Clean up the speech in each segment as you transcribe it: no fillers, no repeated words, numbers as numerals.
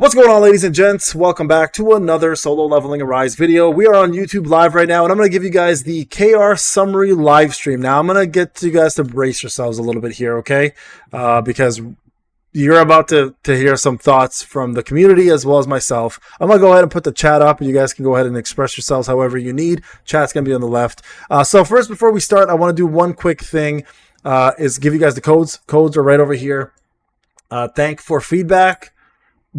What's going on, ladies and gents? Welcome back to another Solo Leveling Arise video. We are on YouTube Live right now, and I'm going to give you guys the KR summary live stream. Now, I'm going to get you guys to brace yourselves a little bit here, okay? Because you're about to hear some thoughts from the community as well as myself. I'm going to go ahead and put the chat up, and you guys can go ahead and express yourselves however you need. Chat's going to be on the left. So first, before we start, I want to do one quick thing, is give you guys the codes. Codes are right over here. THANKFORFEEDBAck.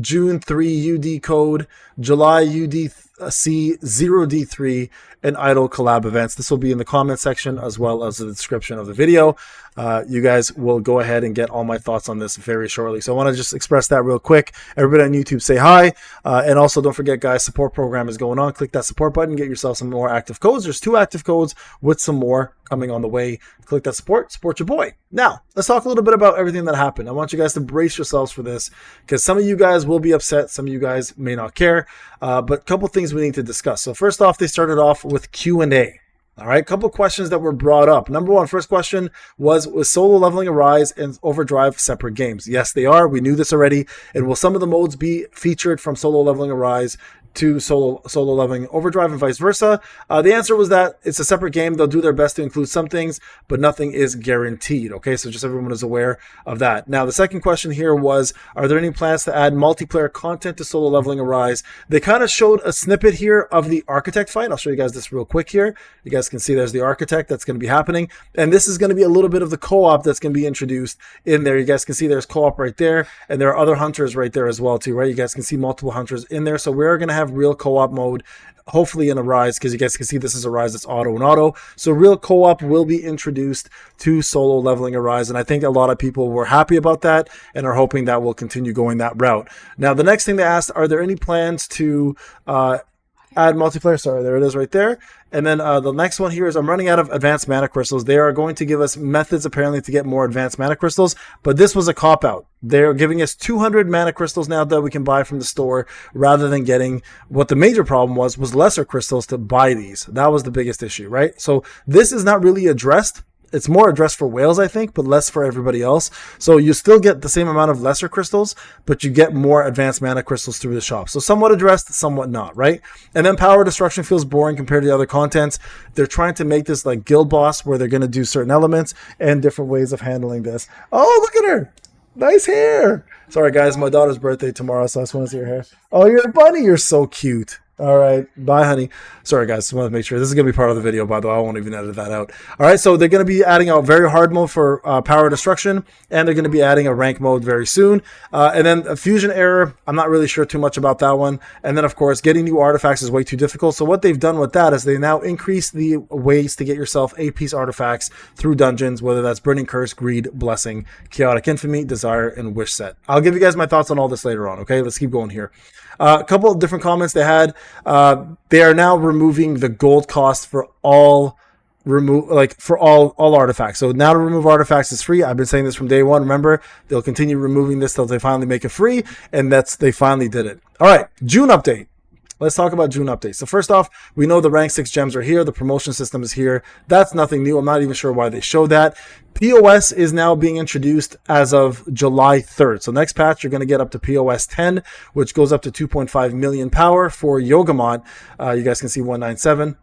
June 3 UD code, July UDC 0D3, and Idle Collab events. This will be in the comment section as well as the description of the video. You guys will go ahead and get all my thoughts on this very shortly. So I want to just express that real quick. Everybody on YouTube, say hi. And also don't forget, guys, support program is going on. Click that support button, get yourself some more active codes. There's 2 active codes with some more coming on the way. Click that support your boy. Now, let's talk a little bit about everything that happened. I want you guys to brace yourselves for this because some of you guys will be upset. Some of you guys may not care. But a couple things we need to discuss. So first off, they started off with Q&A. All right, couple questions that were brought up. Number one, first question was Solo Leveling Arise and Overdrive separate games? Yes, they are. We knew this already. And will some of the modes be featured from Solo Leveling Arise to Solo Leveling Overdrive and vice versa? The answer was that it's a separate game. They'll do their best to include some things, but nothing is guaranteed. Okay, so just everyone is aware of that. Now, the second question here was, are there any plans to add multiplayer content to Solo Leveling Arise? They kind of showed a snippet here of the Architect fight. I'll show you guys this real quick here. You guys can see there's the Architect that's going to be happening. And this is going to be a little bit of the co-op that's going to be introduced in there. You guys can see there's co-op right there, and there are other hunters right there as well too, right? You guys can see multiple hunters in there. So we're going to have real co-op mode, hopefully in Arise, because you guys can see this is Arise, it's auto and auto. So real co-op will be introduced to Solo Leveling Arise, and I think a lot of people were happy about that and are hoping that will continue going that route. Now, the next thing they asked, are there any plans to add multiplayer? Sorry, there it is right there. And then the next one here is, I'm running out of advanced mana crystals. They are going to give us methods apparently to get more advanced mana crystals, but this was a cop-out. They're giving us 200 mana crystals now that we can buy from the store, rather than getting what the major problem was lesser crystals to buy these. That was the biggest issue, right? So this is not really addressed. It's more addressed for whales, I think, but less for everybody else. So you still get the same amount of lesser crystals, but you get more advanced mana crystals through the shop. So somewhat addressed, somewhat not, right? And then power destruction feels boring compared to the other contents. They're trying to make this like guild boss, where they're going to do certain elements and different ways of handling this. Oh, look at her. Nice hair. Sorry, guys. My daughter's birthday tomorrow, so I just want to see her hair. Oh, you're a bunny. You're so cute. All right. Bye, honey. Sorry, guys. Just want to make sure. This is going to be part of the video, by the way. I won't even edit that out. All right. So they're going to be adding a very hard mode for power destruction, and they're going to be adding a rank mode very soon. And then a fusion error. I'm not really sure too much about that one. And then, of course, getting new artifacts is way too difficult. So what they've done with that is they now increase the ways to get yourself 8-piece artifacts through dungeons, whether that's Burning Curse, Greed, Blessing, Chaotic Infamy, Desire, and Wish set. I'll give you guys my thoughts on all this later on. Okay, let's keep going here. A couple of different comments they had. They are now removing the gold cost for all all artifacts. So now to remove artifacts is free. I've been saying this from day one. Remember, they'll continue removing this till they finally make it free, and they finally did it. All right, June update. Let's talk about June updates. So first off, we know the rank 6 gems are here. The promotion system is here. That's nothing new. I'm not even sure why they showed that. POS is now being introduced as of July 3rd. So next patch, you're going to get up to POS 10, which goes up to 2.5 million power for Yogamont. You guys can see 197.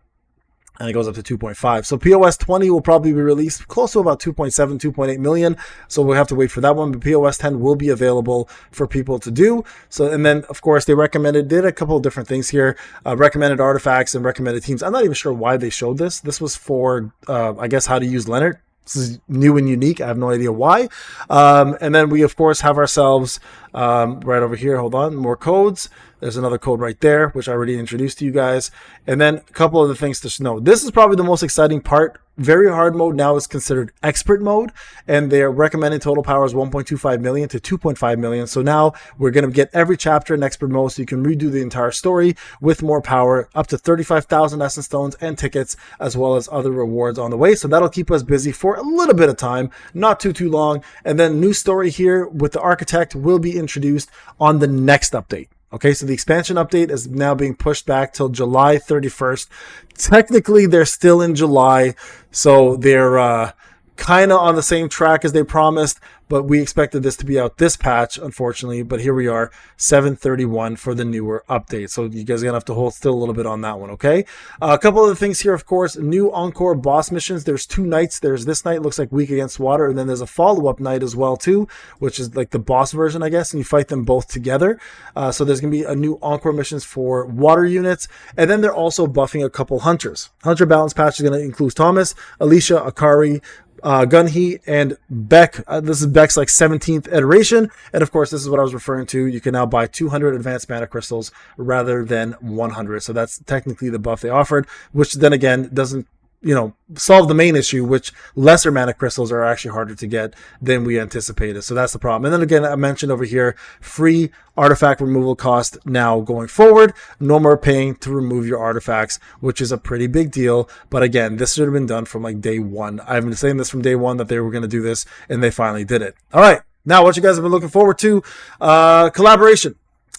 And it goes up to 2.5. So POS 20 will probably be released close to about 2.7, 2.8 million. So we'll have to wait for that one. But POS 10 will be available for people to do. So, and then, of course, they did a couple of different things here. Recommended artifacts and recommended teams. I'm not even sure why they showed this. This was for, I guess, how to use Leonard. This is new and unique. I have no idea why. And then we, of course, have ourselves right over here. Hold on. More codes. There's another code right there, which I already introduced to you guys. And then a couple other things to know. This is probably the most exciting part. Very hard mode now is considered expert mode, and their recommended total power is 1.25 million to 2.5 million. So now we're going to get every chapter in expert mode, so you can redo the entire story with more power, up to 35,000 essence stones and tickets, as well as other rewards on the way. So that'll keep us busy for a little bit of time, not too long. And then new story here with the Architect will be introduced on the next update. Okay, so the expansion update is now being pushed back till July 31st. Technically, they're still in July, so they're kind of on the same track as they promised, but we expected this to be out this patch, unfortunately. But here we are, 7:31 for the newer update. So you guys are gonna have to hold still a little bit on that one, okay? A couple other things here, of course, new Encore boss missions. There's 2 nights. There's this night, looks like Weak Against Water, and then there's a follow-up night as well too, which is like the boss version, I guess, and you fight them both together. So there's gonna be a new Encore missions for water units, and then they're also buffing a couple hunters. Hunter balance patch is gonna include Thomas, Alicia, Akari, Gunhee, and Beck. This is Beck's like 17th iteration, and of course this is what I was referring to. You can now buy 200 advanced mana crystals rather than 100, so that's technically the buff they offered, which then again doesn't, you know, solve the main issue, which lesser mana crystals are actually harder to get than we anticipated. So that's the problem. And then again, I mentioned over here, free artifact removal cost now going forward. No more paying to remove your artifacts, which is a pretty big deal. But again, this should have been done from like day one. I've been saying this from day one that they were going to do this, and they finally did it. All right. Now, what you guys have been looking forward to, collaboration.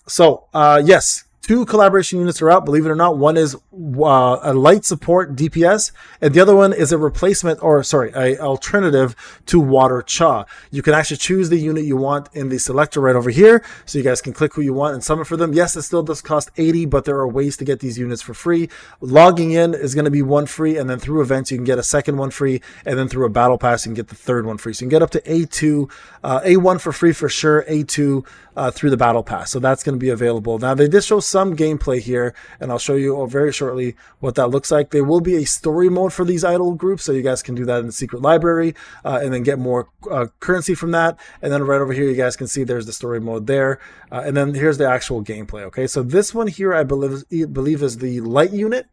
So, yes. 2 collaboration units are out, believe it or not. One is a light support DPS, and the other one is a replacement, or sorry, a alternative to Water Cha. You can actually choose the unit you want in the selector right over here, so you guys can click who you want and summon for them. Yes, it still does cost 80, but there are ways to get these units for free. Logging in is going to be 1 free, and then through events you can get a second 1 free, and then through a battle pass you can get the third 1 free. So you can get up to A2, A1 for free for sure, A2 through the battle pass. So that's going to be available. Now they did show some gameplay here, and I'll show you very shortly what that looks like. There will be a story mode for these idol groups, so you guys can do that in the secret library and then get more currency from that. And then right over here you guys can see there's the story mode there, and then here's the actual gameplay. Okay, so this one here I believe is the light unit,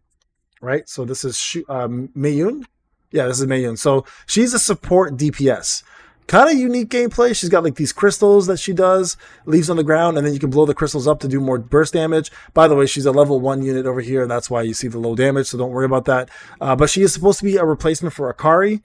right? So this is Mayun. Yeah, this is Mayun. So she's a support DPS. Kind of unique gameplay. She's got like these crystals that she does, leaves on the ground, and then you can blow the crystals up to do more burst damage. By the way, she's a level 1 unit over here, and that's why you see the low damage, so don't worry about that. But she is supposed to be a replacement for Akari,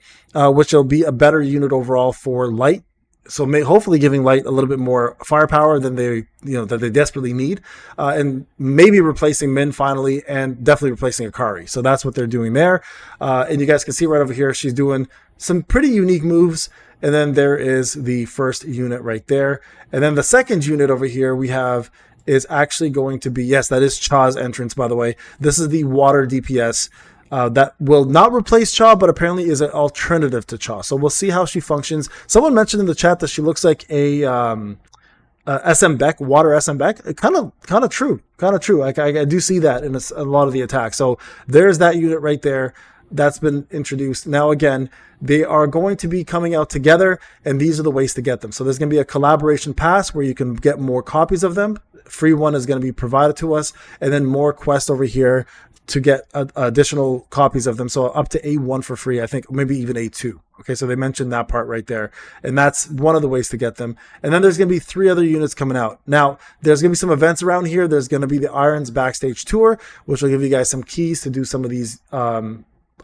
which will be a better unit overall for light. So hopefully giving light a little bit more firepower than they desperately need, and maybe replacing Min finally, and definitely replacing Akari. So that's what they're doing there. And you guys can see right over here, she's doing some pretty unique moves. And then there is the first unit right there. And then the second unit over here we have is actually going to be, yes, that is Cha's entrance, by the way. This is the water DPS that will not replace Cha, but apparently is an alternative to Cha. So we'll see how she functions. Someone mentioned in the chat that she looks like a SM Beck, water SM Beck. Kind of true. I do see that in a lot of the attacks. So there's that unit right there. That's been introduced. Now, again, they are going to be coming out together, and these are the ways to get them. So there's going to be a collaboration pass where you can get more copies of them. Free one is going to be provided to us, and then more quests over here to get additional copies of them. So up to A1 for free, I think, maybe even A2. Okay, so they mentioned that part right there, and that's one of the ways to get them. And then there's going to be 3 other units coming out. Now, there's going to be some events around here. There's going to be the Irons Backstage Tour, which will give you guys some keys to do some of these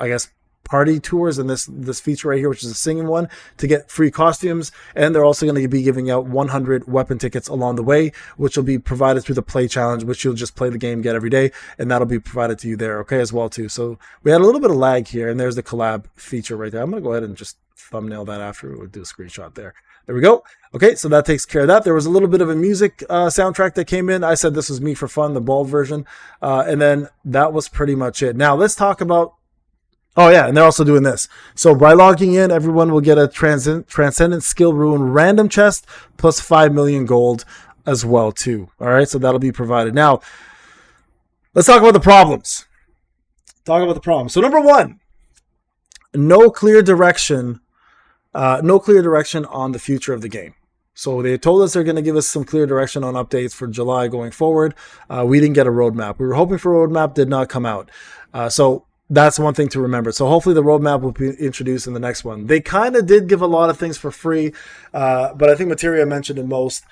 I guess party tours, and this feature right here, which is a singing one, to get free costumes. And they're also going to be giving out 100 weapon tickets along the way, which will be provided through the play challenge, which you'll just play the game, get every day, and that'll be provided to you there, okay, as well too. So we had a little bit of lag here, and there's the collab feature right there. I'm going to go ahead and just thumbnail that after. We'll do a screenshot there. There we go. Okay, so that takes care of that. There was a little bit of a music soundtrack that came in. I said this was me for fun, the bald version, and then that was pretty much it. Now let's talk about, oh yeah, and they're also doing this. So by logging in, everyone will get a Transcendent Skill Rune random chest plus 5 million gold as well too. All right, so that'll be provided. Now, let's talk about the problems. So number 1, no clear direction on the future of the game. So they told us they're going to give us some clear direction on updates for July going forward. We didn't get a roadmap. We were hoping for a roadmap, did not come out. So that's one thing to remember. So hopefully the roadmap will be introduced in the next one. They kind of did give a lot of things for free, but I think Materia mentioned it most,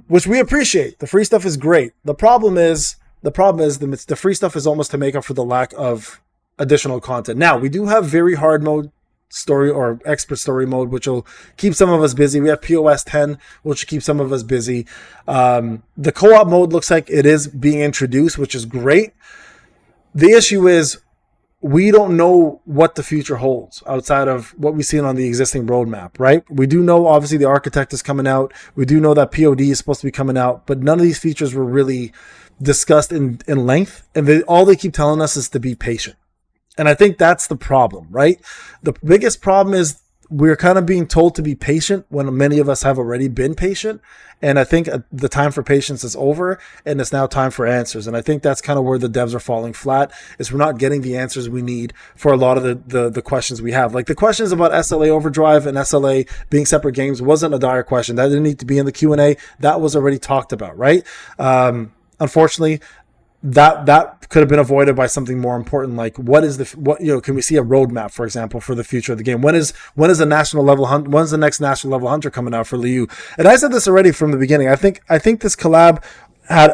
which we appreciate. The free stuff is great. The problem is the free stuff is almost to make up for the lack of additional content. Now, we do have very hard mode story or expert story mode, which will keep some of us busy. We have POS 10, which will keep some of us busy. The co-op mode looks like it is being introduced, which is great. The issue is, we don't know what the future holds outside of what we've seen on the existing roadmap, right? We do know, obviously, the Architect is coming out. We do know that POD is supposed to be coming out, but none of these features were really discussed in length. And all they keep telling us is to be patient. And I think that's the problem, right? The biggest problem is we're kind of being told to be patient when many of us have already been patient. And I think the time for patience is over, and it's now time for answers. And I think that's kind of where the devs are falling flat, is we're not getting the answers we need for a lot of the questions we have. Like the questions about SLA Overdrive and SLA being separate games wasn't a dire question. That didn't need to be in the Q&A. That was already talked about, right? Unfortunately, that could have been avoided by something more important, like can we see a roadmap, for example, for the future of the game? When is the national level hunt? When's the next national level hunter coming out for Liu? And I said this already from the beginning. I think this collab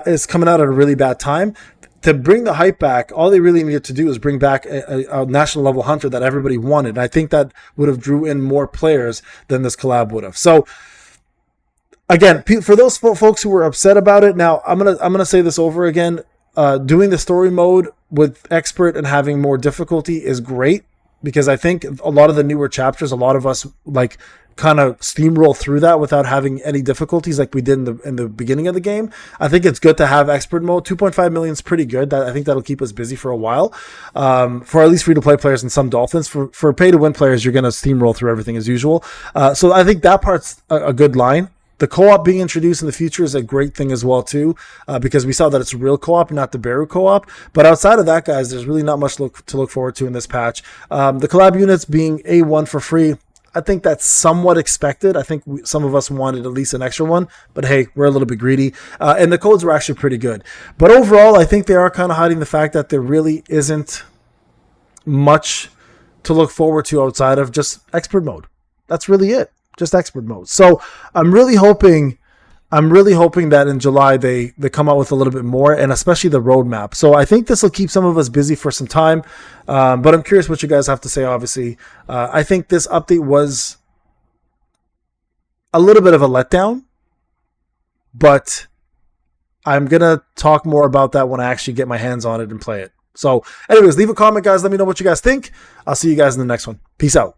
is coming out at a really bad time. To bring the hype back, all they really needed to do is bring back a national level hunter that everybody wanted. And I think that would have drew in more players than this collab would have. So again, for those folks who were upset about it, now I'm gonna say this over again. Doing the story mode with expert and having more difficulty is great, because I think a lot of the newer chapters, a lot of us like kind of steamroll through that without having any difficulties like we did in the beginning of the game. I think it's good to have expert mode. 2.5 million is pretty good. I think that'll keep us busy for a while. For at least free-to-play players and some Dolphins. For pay-to-win players, you're going to steamroll through everything as usual. So I think that part's a good line. The co-op being introduced in the future is a great thing as well, too, because we saw that it's real co-op, not the Beru co-op. But outside of that, guys, there's really not much to look forward to in this patch. The collab units being A1 for free, I think that's somewhat expected. I think some of us wanted at least an extra one, but hey, we're a little bit greedy. And the codes were actually pretty good. But overall, I think they are kind of hiding the fact that there really isn't much to look forward to outside of just expert mode. That's really it. Just expert mode. So I'm really hoping that in July they come out with a little bit more, and especially the roadmap. So I think this will keep some of us busy for some time. But I'm curious what you guys have to say, obviously. I think this update was a little bit of a letdown, but I'm going to talk more about that when I actually get my hands on it and play it. So anyways, leave a comment, guys. Let me know what you guys think. I'll see you guys in the next one. Peace out.